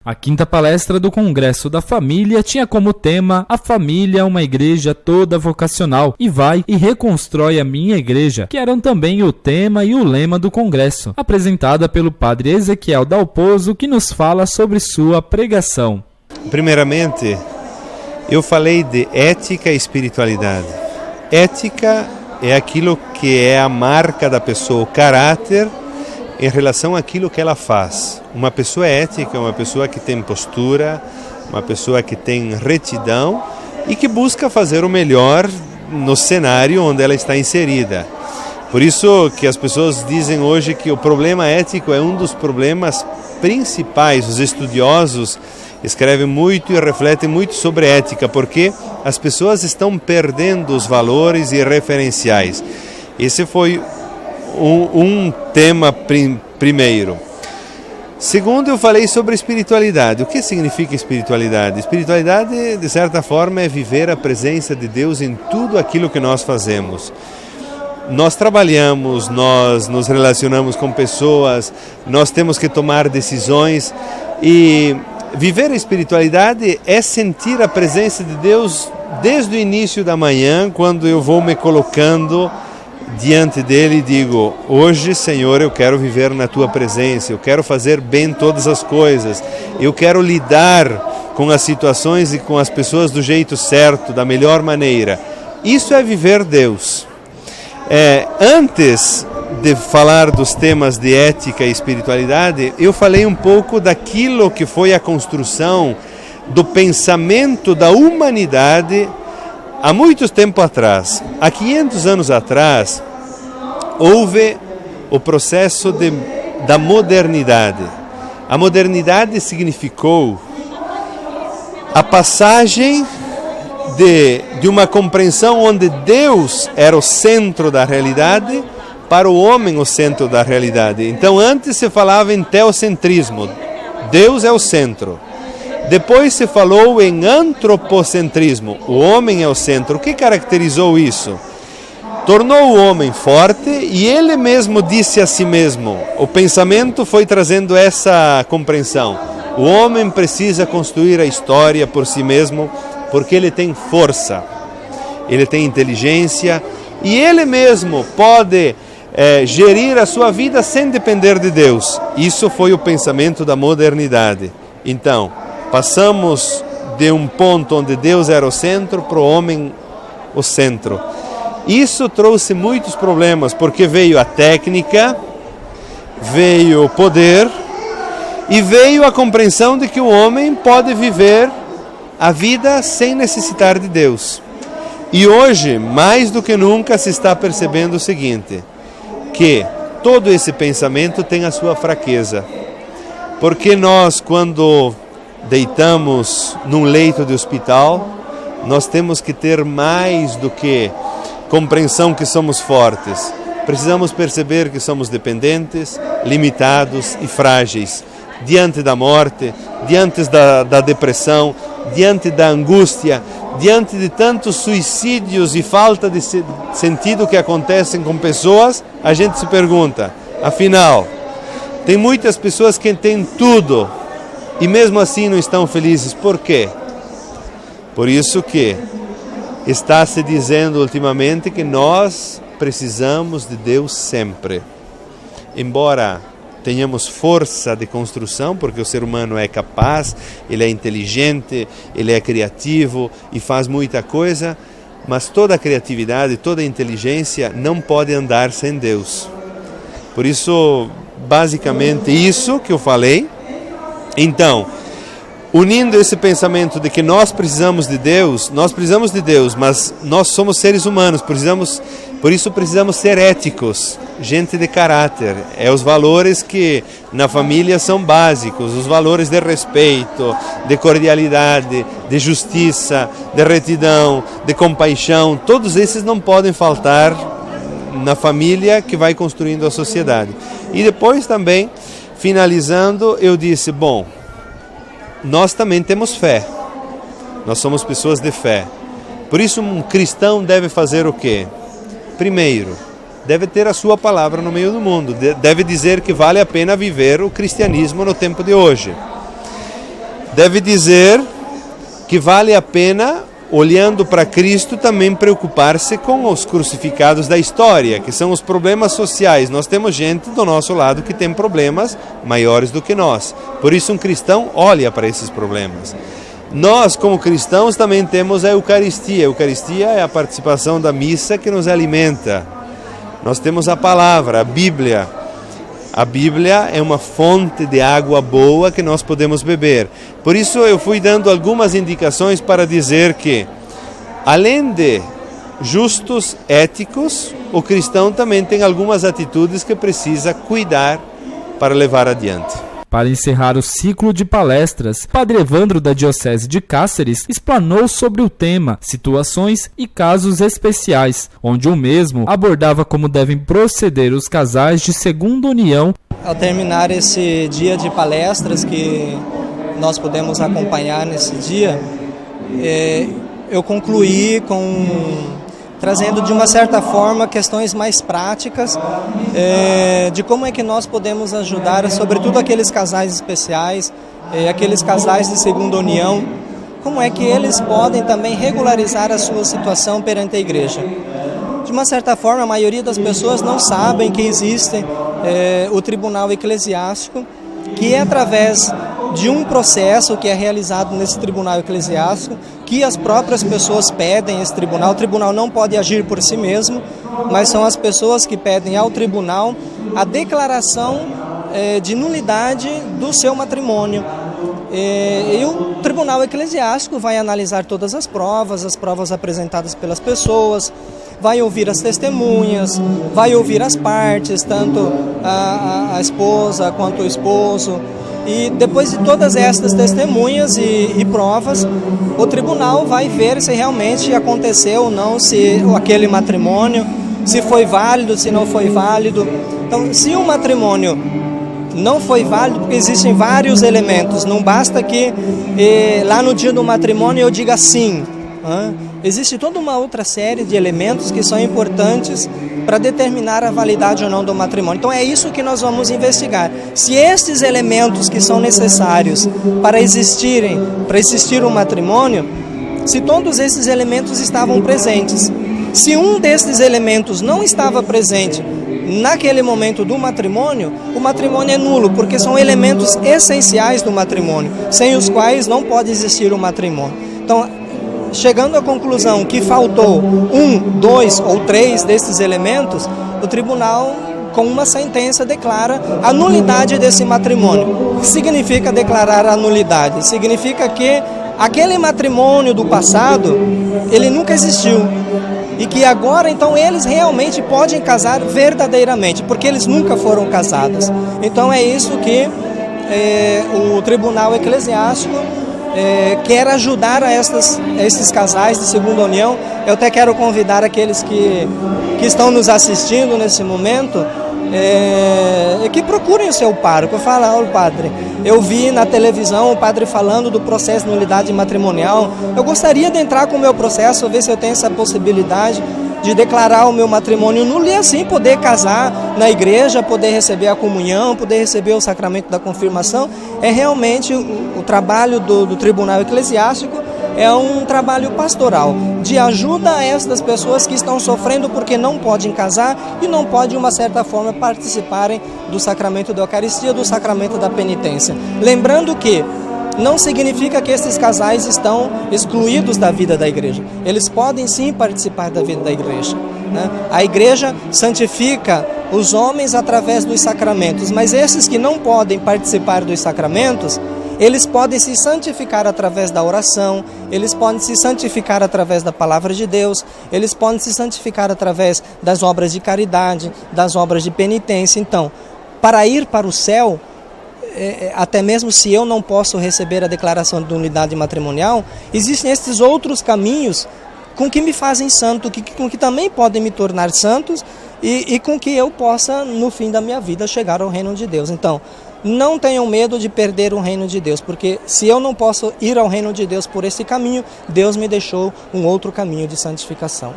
A quinta palestra do Congresso da Família tinha como tema A Família, uma igreja toda vocacional, e vai e reconstrói a minha igreja, que eram também o tema e o lema do Congresso, apresentada pelo padre Ezequiel Dalpozo, que nos fala sobre sua pregação. Primeiramente, eu falei de ética e espiritualidade. Ética é aquilo que é a marca da pessoa, o caráter em relação àquilo que ela faz. Uma pessoa ética é uma pessoa que tem postura, uma pessoa que tem retidão e que busca fazer o melhor no cenário onde ela está inserida. Por isso que as pessoas dizem hoje que o problema ético é um dos problemas principais. Os estudiosos escrevem muito e refletem muito sobre ética, porque as pessoas estão perdendo os valores e referenciais. Esse foi um tema primeiro. Segundo, eu falei sobre espiritualidade. O que significa espiritualidade? Espiritualidade, de certa forma, é viver a presença de Deus em tudo aquilo que nós fazemos. Nós trabalhamos, nós nos relacionamos com pessoas, nós temos que tomar decisões, e viver a espiritualidade é sentir a presença de Deus desde o início da manhã, quando eu vou me colocando diante dele e digo: hoje, Senhor, eu quero viver na tua presença, eu quero fazer bem todas as coisas, eu quero lidar com as situações e com as pessoas do jeito certo, da melhor maneira. Isso é viver Deus. Antes de falar dos temas de ética e espiritualidade, eu falei um pouco daquilo que foi a construção do pensamento da humanidade há muito tempo atrás. Há 500 anos atrás, houve o processo da modernidade. A modernidade significou a passagem de uma compreensão onde Deus era o centro da realidade para o homem o centro da realidade. Então antes se falava em teocentrismo, Deus é o centro. Depois se falou em antropocentrismo, o homem é o centro. O que caracterizou isso? Tornou o homem forte e ele mesmo disse a si mesmo. O pensamento foi trazendo essa compreensão. O homem precisa construir a história por si mesmo, porque ele tem força, ele tem inteligência e ele mesmo pode gerir a sua vida sem depender de Deus. Isso foi o pensamento da modernidade. Então, passamos de um ponto onde Deus era o centro para o homem o centro. Isso trouxe muitos problemas, porque veio a técnica, veio o poder e veio a compreensão de que o homem pode viver a vida sem necessitar de Deus. E hoje, mais do que nunca, se está percebendo o seguinte, que todo esse pensamento tem a sua fraqueza. Porque nós, quando deitamos num leito de hospital, nós temos que ter mais do que compreensão que somos fortes. Precisamos perceber que somos dependentes, limitados e frágeis. Diante da morte, diante da depressão, diante da angústia, diante de tantos suicídios e falta de sentido que acontecem com pessoas, a gente se pergunta, afinal, tem muitas pessoas que têm tudo e mesmo assim não estão felizes. Por quê? Por isso que está se dizendo ultimamente que nós precisamos de Deus sempre. Embora tenhamos força de construção, porque o ser humano é capaz, ele é inteligente, ele é criativo e faz muita coisa, mas toda a criatividade, toda a inteligência não pode andar sem Deus. Por isso, basicamente isso que eu falei. Então, unindo esse pensamento de que nós precisamos de Deus, mas nós somos seres humanos, por isso precisamos ser éticos, gente de caráter. É os valores que na família são básicos, os valores de respeito, de cordialidade, de justiça, de retidão, de compaixão, todos esses não podem faltar na família que vai construindo a sociedade. E depois também, finalizando, eu disse, bom, nós também temos fé, nós somos pessoas de fé. Por isso um cristão deve fazer o quê? Primeiro, deve ter a sua palavra no meio do mundo, deve dizer que vale a pena viver o cristianismo no tempo de hoje. deve dizer que vale a pena, olhando para Cristo, também preocupar-se com os crucificados da história, que são os problemas sociais. Nós temos gente do nosso lado que tem problemas maiores do que nós. Por isso um cristão olha para esses problemas. Nós, como cristãos, também temos a Eucaristia. A Eucaristia é a participação da missa que nos alimenta. Nós temos a palavra, a Bíblia. A Bíblia é uma fonte de água boa que nós podemos beber. Por isso eu fui dando algumas indicações para dizer que, além de justos éticos, o cristão também tem algumas atitudes que precisa cuidar para levar adiante. Para encerrar o ciclo de palestras, Padre Evandro da Diocese de Cáceres explanou sobre o tema Situações e Casos Especiais, onde o mesmo abordava como devem proceder os casais de segunda união. Ao terminar esse dia de palestras que nós pudemos acompanhar nesse dia, eu concluí trazendo de uma certa forma questões mais práticas de como é que nós podemos ajudar, sobretudo aqueles casais especiais, aqueles casais de segunda união, como é que eles podem também regularizar a sua situação perante a igreja. De uma certa forma, a maioria das pessoas não sabem que existe o tribunal eclesiástico, que é através de um processo que é realizado nesse tribunal eclesiástico, que as próprias pessoas pedem esse tribunal. O tribunal não pode agir por si mesmo, mas são as pessoas que pedem ao tribunal a declaração de nulidade do seu matrimônio. E o tribunal eclesiástico vai analisar todas as provas apresentadas pelas pessoas, vai ouvir as testemunhas, vai ouvir as partes, tanto a esposa quanto o esposo. E depois de todas estas testemunhas e provas, o tribunal vai ver se realmente aconteceu ou não, se aquele matrimônio, se foi válido, se não foi válido. Então, se o matrimônio não foi válido, porque existem vários elementos, não basta que lá no dia do matrimônio eu diga sim. Existe toda uma outra série de elementos que são importantes para determinar a validade ou não do matrimônio. Então é isso que nós vamos investigar. Se estes elementos que são necessários para existir um matrimônio, se todos esses elementos estavam presentes. Se um desses elementos não estava presente naquele momento do matrimônio, o matrimônio é nulo, porque são elementos essenciais do matrimônio, sem os quais não pode existir o matrimônio. Então, chegando à conclusão que faltou 1, 2 ou 3 desses elementos, o tribunal, com uma sentença, declara a nulidade desse matrimônio. O que significa declarar a nulidade? Significa que aquele matrimônio do passado, ele nunca existiu. E que agora, então, eles realmente podem casar verdadeiramente, porque eles nunca foram casados. Então é isso que o tribunal eclesiástico quer ajudar a esses casais de segunda união. Eu até quero convidar aqueles que estão nos assistindo nesse momento, que procurem o seu pároco. Fala: olha, padre, eu vi na televisão o padre falando do processo de nulidade matrimonial, eu gostaria de entrar com o meu processo, ver se eu tenho essa possibilidade de declarar o meu matrimônio nulo e assim poder casar na igreja, poder receber a comunhão, poder receber o sacramento da confirmação. É realmente o trabalho do tribunal eclesiástico, é um trabalho pastoral, de ajuda a essas pessoas que estão sofrendo porque não podem casar e não podem, de uma certa forma, participarem do sacramento da Eucaristia, do sacramento da penitência. Lembrando que não significa que esses casais estão excluídos da vida da igreja. Eles podem sim participar da vida da igreja, né? A igreja santifica os homens através dos sacramentos, mas esses que não podem participar dos sacramentos, eles podem se santificar através da oração, eles podem se santificar através da palavra de Deus, eles podem se santificar através das obras de caridade, das obras de penitência. Então, para ir para o céu, até mesmo se eu não posso receber a declaração de nulidade matrimonial, existem esses outros caminhos com que me fazem santo, com que também podem me tornar santos e com que eu possa, no fim da minha vida, chegar ao reino de Deus. Então, não tenham medo de perder o reino de Deus, porque se eu não posso ir ao reino de Deus por esse caminho, Deus me deixou um outro caminho de santificação.